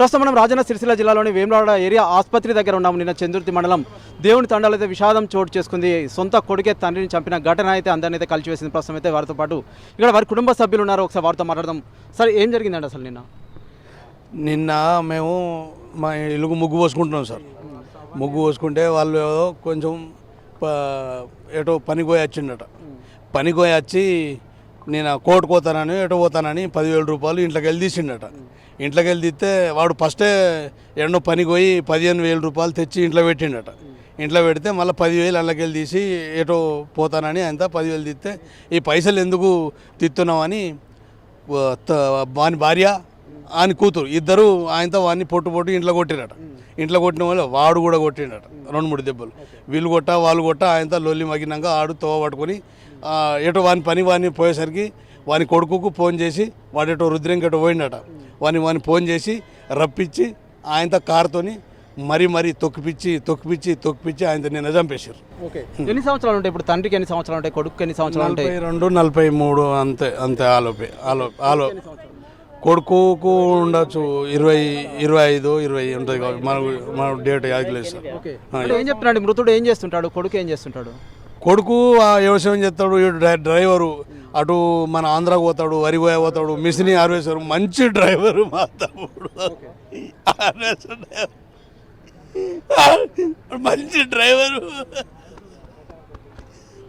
ప్రస్తుతం మనం రాజన్న సిరిసిల్ల జిల్లాలోని వేములవాడ ఏరియా ఆసుపత్రి దగ్గర ఉన్నాము. నిన్న చంద్రుతి మండలం దేవుని తండాలు అయితే విషాదం చోటు చేసుకుంది. సొంత కొడుకే తండ్రిని చంపిన ఘటన అయితే అందరినీ అయితే కలిసివేసింది. ప్రస్తుతం అయితే వారితో పాటు ఇక్కడ వారి కుటుంబ సభ్యులు ఉన్నారు. ఒకసారి వారితో మాట్లాడదాం. సరే, ఏం జరిగిందండి అసలు నిన్న మేము మా ఇల్లుకు ముగ్గు పోసుకుంటున్నాం సార్. ముగ్గు పోసుకుంటే వాళ్ళు కొంచెం ఎటో పనికి పోయి వచ్చిండట. పనికి పోయి వచ్చి నేను కోర్టుకు పోతానని ఎటో పోతానని 10,000 రూపాయలు ఇంట్లోకి వెళ్ళి తీసిండట. ఇంట్లోకి వెళ్ళి తీస్తే వాడు ఫస్టే ఎన్నో పనికి పోయి 15,000 రూపాయలు తెచ్చి ఇంట్లో పెట్టిండట. ఇంట్లో పెడితే మళ్ళీ 10,000 అందులోకి వెళ్ళి తీసి ఎటో పోతానని అంతా 10,000 తీస్తే ఈ పైసలు ఎందుకు తిత్తున్నామని వాని భార్య ఆయన కూతురు ఇద్దరు ఆయనతో వాడిని పొట్టు ఇంట్లో కొట్టిరట. ఇంట్లో కొట్టిన వాళ్ళు వాడు కూడా కొట్టిండట 2-3 దెబ్బలు. వీళ్ళు కొట్ట వాళ్ళు కొట్ట ఆయనతో లొల్లి మగినాక ఆడు తోవ పట్టుకొని ఎటో వాని పోయేసరికి వాని కొడుకుకు ఫోన్ చేసి వాడు ఎటో రుద్రంకి ఎటో పోయిండట. వాని ఫోన్ చేసి రప్పించి ఆయనతో కారుతోని మరీ తొక్కిపిచ్చి ఆయనతో నిన్న చంపేశారు. ఎన్ని సంవత్సరాలు ఉంటాయి ఇప్పుడు? తండ్రికి ఎన్ని సంవత్సరాలు ఉంటాయి? కొడుకు ఎన్ని సంవత్సరాలు ఉంటాయి? 42, 43 అంతే ఆలో కొడుకుకు ఉండొచ్చు 20 ఉంటుంది. మన డేట్ యాదలేదు సార్. ఏం చెప్తున్నాడు మృతుడు? ఏం చేస్తుంటాడు? కొడుకు ఏం చేస్తుంటాడు? కొడుకు వ్యవసాయం చేస్తాడు, డ్రైవరు. అటు మన ఆంధ్రాకు పోతాడు, వరి పోతాడు, మిషిని హార్వెస్టర్. మంచి డ్రైవరు మా తమ్ముడు. మంచి డ్రైవరు.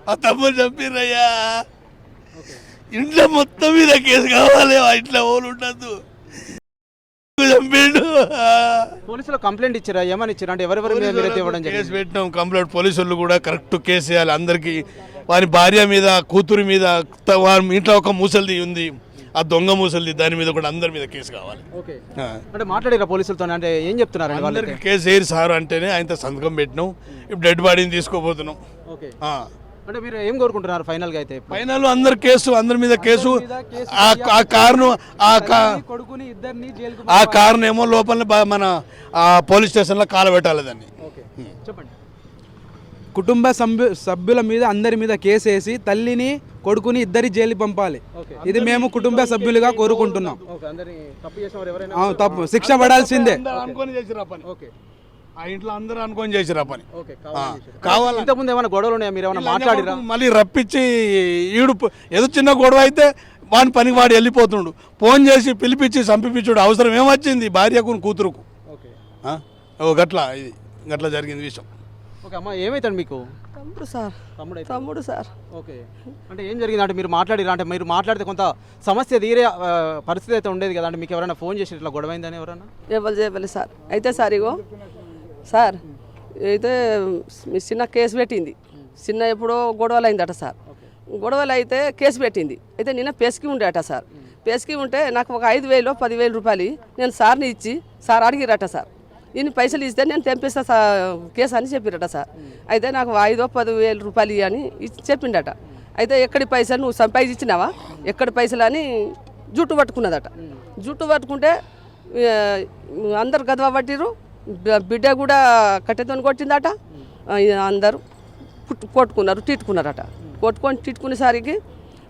ఆ తమ్ముడు చంపిరయ్యా. ఇంట్లో మొత్తం మీద కేసు కావాలి. ఇంట్లో ఓలు ఉండద్దు. పోలీసులు కంప్లైంట్ ఇచ్చారా? ఏమని ఇచ్చారు? అంటే ఎవరెవరు కేసు పెట్టినాం. కంప్లైంట్ పోలీసులు కూడా కరెక్ట్ కేసు వేయాలి అందరికీ. వారి భార్య మీద, కూతురు మీద, వారి ఇంట్లో ఒక ముసలిది ఉంది, ఆ దొంగ ముసలిది, దాని మీద కూడా అందరి మీద కేసు కావాలి. అంటే మాట్లాడారా పోలీసులతో? అంటే ఏం చెప్తున్నారు? అందరికి కేసు వేయరు సార్ అంటేనే ఆయనతో సంతకం పెట్టినాం. ఇప్పుడు డెడ్ బాడీని తీసుకోబోతున్నాం. అంటే మీరు ఏం కోరుకుంటున్నారు ఫైనల్ గా? అయితే ఫైనల్ అందరి మీద కేసు. ఆ కారును ఏమో లోపల మన పోలీస్ స్టేషన్లో కాలబెట్టాలి దాన్ని. చెప్పండి. కుటుంబ సభ్యుల మీద అందరి మీద కేసు వేసి తల్లిని కొడుకుని ఇద్దరి జైలు పంపాలి. ఇది మేము కుటుంబ సభ్యులుగా కోరుకుంటున్నాం. తప్పు శిక్ష పడాల్సిందే. ఆ ఇంట్లో అందరూ అనుకొని చేసిరా పని. కావాలి. ఇంతకుముందు ఏమైనా గొడవలు ఉన్నాయా? మీరు ఏమైనా మాట్లాడిరా? మళ్ళీ రప్పించి ఈడు ఏదో చిన్న గొడవ అయితే వాని పనికి వాడు వెళ్ళిపోతుండు. ఫోన్ చేసి పిలిపించి చంపిపించుడు అవసరం ఏమొచ్చింది భార్యకు కూతురుకు? గట్లా జరిగింది విషయం. ఓకే అమ్మా, ఏమైతాడు మీకు? తమ్ముడు సార్. ఓకే, అంటే ఏం జరిగింది? అంటే మీరు మాట్లాడిరా? అంటే మీరు మాట్లాడితే కొంత సమస్య తీరే పరిస్థితి అయితే ఉండేది కదా. అంటే మీకు ఎవరైనా ఫోన్ చేసి ఇట్లా గొడవ అయిందని ఎవరైనా? చెప్పలే సార్. అయితే సార్ ఇగో సార్ అయితే చిన్న కేసు పెట్టింది. చిన్న ఎప్పుడో గొడవలు అయిందట సార్. గొడవలు అయితే కేసు పెట్టింది. అయితే నిన్న పేస్కి ఉండేట సార్. పేస్కి ఉంటే నాకు ఒక 5,000, 10,000 రూపాయలు నేను సార్ని ఇచ్చి సార్ అడిగిరట సార్. ఇన్ని పైసలు ఇస్తే నేను తెంపిస్తా కేసు అని చెప్పిరట సార్. అయితే నాకు 5,000-10,000 రూపాయలు అని చెప్పిండట. అయితే ఎక్కడి పైసలు నువ్వు సంపాదించినావా, ఎక్కడి పైసలు అని జుట్టు పట్టుకున్నదట. జుట్టు పట్టుకుంటే అందరు గదవ పట్టిరు. బిడ్డ కూడా కట్టెతో కొట్టిందట. అందరూ కొట్టుకున్నారు, తిట్టుకున్నారట. తిట్టుకునేసరికి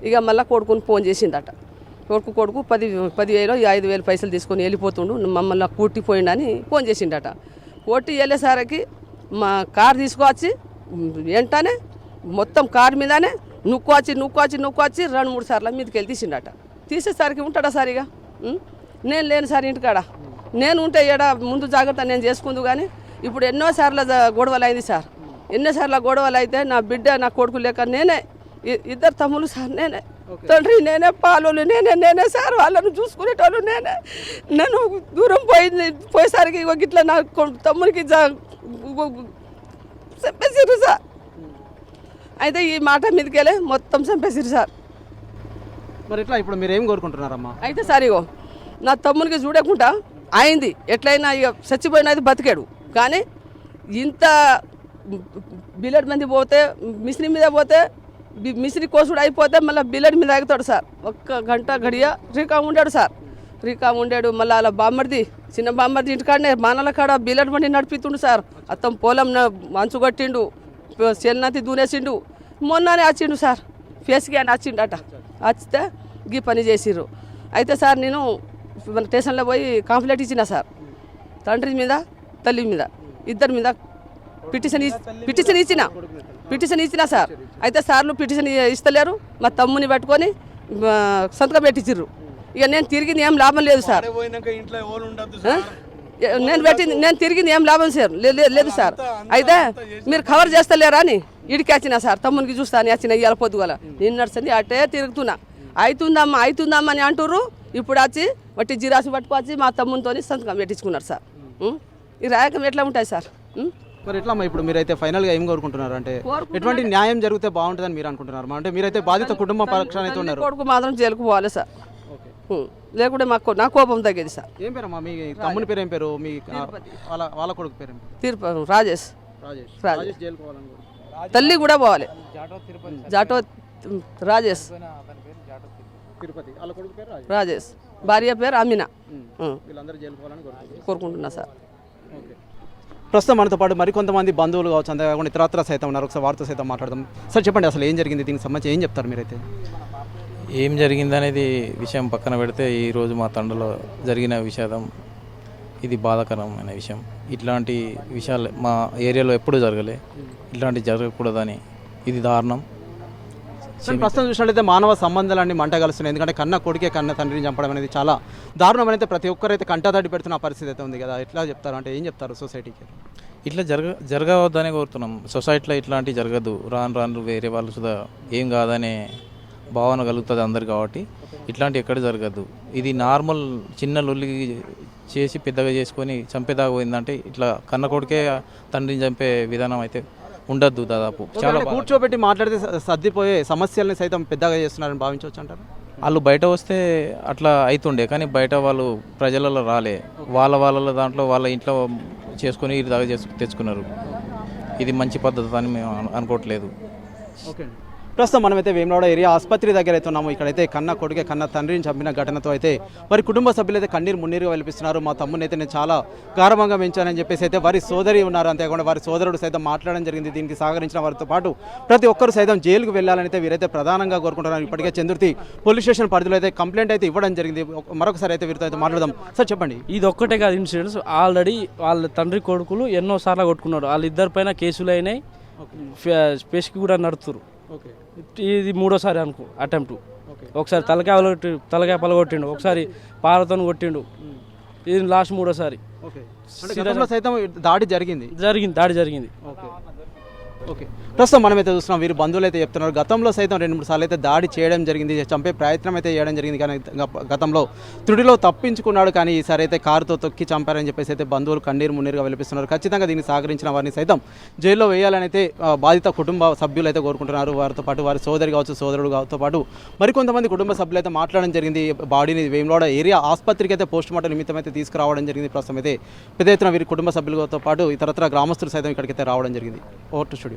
ఇక మళ్ళీ కొడుకుని ఫోన్ చేసిందట. కొడుకు 10,000, 5,000 పైసలు తీసుకొని వెళ్ళిపోతుండు, మమ్మల్ని కూట్టిపోయిండని ఫోన్ చేసిండట. కొట్టి వెళ్ళేసరికి మా కారు తీసుకువచ్చి వెంటనే మొత్తం కారు మీదనే నుక్కొచ్చి 2-3 సార్లు మీదకి వెళ్ళి తీసిండట. తీసేసరికి ఉంటాడా సార్? ఇక నేను లేను సార్ ఇంటికాడ. నేను ఉంటే ఏడా ముందు జాగ్రత్త నేను చేసుకుందు. కానీ ఇప్పుడు ఎన్నోసార్లు గొడవలు అయింది సార్. ఎన్నోసార్లు గొడవలు అయితే నా బిడ్డ, నా కొడుకు లేక నేనే, ఇద్దరు తమ్ముళ్ళు సార్, నేనే తండ్రి, నేనే పాలోలు, నేనే సార్. వాళ్ళను చూసుకునేటోళ్ళు నేనే. నేను దూరం పోయేసరికి ఇట్లా నా తమ్ముడికి చంపేసిర్రు సార్. అయితే ఈ మాట మీదకి వెళ్ళి మొత్తం చంపేసిర్రు సార్. మరి ఎట్లా ఇప్పుడు మీరు ఏం కోరుకుంటున్నారమ్మా? అయితే సార్ ఇగో నా తమ్మునికి చూడకుండా అయింది. ఎట్లయినా ఇక చచ్చిపోయినది బతికాడు. కానీ ఇంత బిల్లెడ్ మంది పోతే, మిషన్ మీద పోతే, మిషన్ కోసుడు అయిపోతే మళ్ళీ బిల్లెడ్ మీద ఆగుతాడు సార్. 1 గంట గడియ రీకా ఉండాడు సార్. మళ్ళీ అలా బామ్మర్ది, చిన్న బామ్మర్ది ఇంటికాడనే మానల కాడ బిల్లెడ్ బండి నడిపిస్తుండు సార్. అత్తం పొలం మంచు కట్టిండు, చెన్నతి దూనేసిండు. మొన్ననే వచ్చిండు సార్, ఫేస్కి అని వచ్చిండట. వచ్చితే గీ పని చేసిర్రు. అయితే సార్ నేను స్టేషన్లో పోయి కంప్లైంట్ ఇచ్చిన సార్. తండ్రి మీద తల్లి మీద ఇద్దరి మీద పిటిషన్ ఇచ్చిన సార్. అయితే సార్లు పిటిషన్ ఇస్తలేరు. మా తమ్ముని పట్టుకొని సంతకం పెట్టించిర్రు. ఇక నేను తిరిగింది ఏం లాభం లేదు సార్. ఇంట్లో ఎవరు ఉండద్దు నేను తిరిగింది ఏం లాభం సార్ లేదు సార్. అయితే మీరు కవర్ చేస్తలేరా అని ఇడికి వచ్చిన సార్. తమ్మునికి చూస్తా అని వచ్చిన ఇవాళ పొద్దుగల నేను నడుస్తుంది అటే తిరుగుతున్నా. అవుతుందమ్మా అని అంటుర్రు. ఇప్పుడు వచ్చి వట్టి జిరాసి పట్టుకొచ్చి మా తమ్మునితో సంతకం పెట్టించుకున్నారు సార్. ఈ రాయకం ఎట్లా ఉంటాయి సార్? మరి ఎట్లా అమ్మా ఇప్పుడు మీరైతే ఫైనల్గా ఏం కోరుకుంటున్నారు? అంటే ఎటువంటి న్యాయం జరిగితే బాగుంటుందని మీరు అనుకుంటున్నారు? అంటే మీరైతే బాధిత కుటుంబ పక్షాన అయితే ఉన్నారు. కొడుకు మాత్రం జైలుకు పోవాలి సార్. లేకుంటే నా కోపం తగ్గేది సార్. ఏం పేరమ్మా మీ తమ్ముని పేరు? ఏం పేరు మీ వాళ్ళ కొడుకు పేరు? తిరుపతి రాజేష్. జైలుకు పోవాలని తల్లి కూడా పోవాలి. జాటో రాజేష్. తిరుపతి వాళ్ళ కొడుకు పేరు రాజేష్. భార్య పేరు అమీనా. వీళ్ళందరూ జైలుకు పోవాలని కోరుకుంటున్నా సార్. ప్రస్తుతం మనతో పాటు మరికొంతమంది బంధువులు కావచ్చు, అంతేకాకుండా ఇతరత్ర సైతం ఉన్నారు. ఒకసారి వారితో సైతం మాట్లాడదాం. సార్ చెప్పండి, అసలు ఏం జరిగింది? దీనికి సంబంధించి ఏం చెప్తారు మీరైతే? ఏం జరిగిందనేది విషయం పక్కన పెడితే ఈరోజు మా తండలో జరిగిన విషాదం ఇది బాధాకరమైన విషయం. ఇట్లాంటి విషయాలు మా ఏరియాలో ఎప్పుడూ జరగలే. ఇట్లాంటివి జరగకూడదని ఇది దారుణం. ప్రస్తుతం చూసినట్లయితే మానవ సంబంధాలన్నీ మంట కలుస్తున్నాయి. ఎందుకంటే కన్న కొడుకే కన్న తండ్రిని చంపడం అనేది చాలా దారుణం అనేది ప్రతి ఒక్కరైతే కంటదాడి పెడుతున్న పరిస్థితి అయితే ఉంది కదా. ఎట్లా చెప్తారు? అంటే ఏం చెప్తారు సొసైటీకి? ఇట్లా జరగవద్దనే కోరుతున్నాం. సొసైటీలో ఇట్లాంటివి జరగదు. రాను వేరే వాళ్ళు సుధా ఏం కాదనే భావన కలుగుతుంది అందరు. కాబట్టి ఇట్లాంటి ఎక్కడ జరగదు. ఇది నార్మల్ చిన్న లొల్లి చేసి పెద్దగా చేసుకొని చంపేదాకా పోయిందంటే ఇట్లా కన్న కొడుకే తండ్రిని చంపే విధానం అయితే ఉండద్దు. దాదాపు చాలా కూర్చోబెట్టి మాట్లాడితే సర్దిపోయే సమస్యల్ని సైతం పెద్దగా చేస్తున్నారని భావించవచ్చు అంటారు. వాళ్ళు బయట వస్తే అట్లా అవుతుండే, కానీ బయట వాళ్ళు ప్రజలలో రాలే. వాళ్ళ దాంట్లో వాళ్ళ ఇంట్లో చేసుకొని ఇది దాకా తెచ్చుకున్నారు. ఇది మంచి పద్ధతి అని మేము అనుకోవట్లేదు. ఓకే, ప్రస్తుతం మనమైతే వేములవాడ ఏరియా ఆసుపత్రి దగ్గర అయితే ఉన్నాము. ఇక్కడైతే కన్న కొడుకే కన్న తండ్రిని చంపిన ఘటనతో అయితే వారి కుటుంబ సభ్యులు అయితే కన్నీరు మున్నీరుగా వెలిపిస్తున్నారు. మా తమ్ముని అయితే నేను చాలా గారవంగా పెంచానని చెప్పేసి అయితే వారి సోదరి ఉన్నారు. అంతేకాకుండా వారి సోదరుడు సైతం మాట్లాడడం జరిగింది. దీనికి సహకరించిన వారితో పాటు ప్రతి ఒక్కరు సైతం జైలుకు వెళ్ళాలని అయితే వీరైతే ప్రధానంగా కోరుకుంటున్నారు. ఇప్పటికే చందుర్తి పోలీస్ స్టేషన్ పరిధిలో అయితే కంప్లైంట్ అయితే ఇవ్వడం జరిగింది. మరొకసారి అయితే వీరితో అయితే మాట్లాడదాం. సార్ చెప్పండి. ఇది ఒక్కటే కాదు ఇన్సిడెంట్స్, ఆల్రెడీ వాళ్ళ తండ్రి కొడుకులు ఎన్నోసార్లు కొట్టుకున్నారు. వాళ్ళిద్దరి పైన కేసులు అయినాయి. స్పేస్కి కూడా నడుతున్నారు. ఇది మూడోసారి అనుకో అటెంప్ట్. ఒకసారి తలకాయ పలగొట్టిండు, ఒకసారి పారతో కొట్టిండు. ఇది లాస్ట్ మూడోసారి. సైతం దాడి జరిగింది. ఓకే, ప్రస్తుతం మనమైతే చూస్తున్నాం. వీరు బంధువులు అయితే చెప్తున్నారు గతంలో సైతం 2-3 సార్లు అయితే దాడి చేయడం జరిగింది, చంపే ప్రయత్నం అయితే చేయడం జరిగింది. కానీ గతంలో త్రుడిలో తప్పించుకున్నాడు. కానీ ఈసారి అయితే కారుతో తొక్కి చంపారని చెప్పేసి అయితే బంధువులు కన్నీరు మున్నీరుగా వెలిపిస్తున్నారు. ఖచ్చితంగా దీనికి సహకరించిన వారిని సైతం జైల్లో వేయాలని అయితే బాధిత కుటుంబ సభ్యులు అయితే కోరుకుంటున్నారు. వారితో పాటు వారి సోదరి కావచ్చు, సోదరుడుతో పాటు మరికొంతమంది కుటుంబ సభ్యులు అయితే మాట్లాడడం జరిగింది. బాడీని వేములవాడ ఏరియా ఆసుపత్రికి అయితే పోస్ట్ మార్టం నిమిత్తం అయితే తీసుకురావడం జరిగింది. ప్రస్తుతం అయితే పెద్ద ఎత్తున వీరి కుటుంబ సభ్యులతో పాటు ఇతరత్ర గ్రామస్తులు సైతం ఇక్కడికైతే రావడం జరిగింది. Over to studio.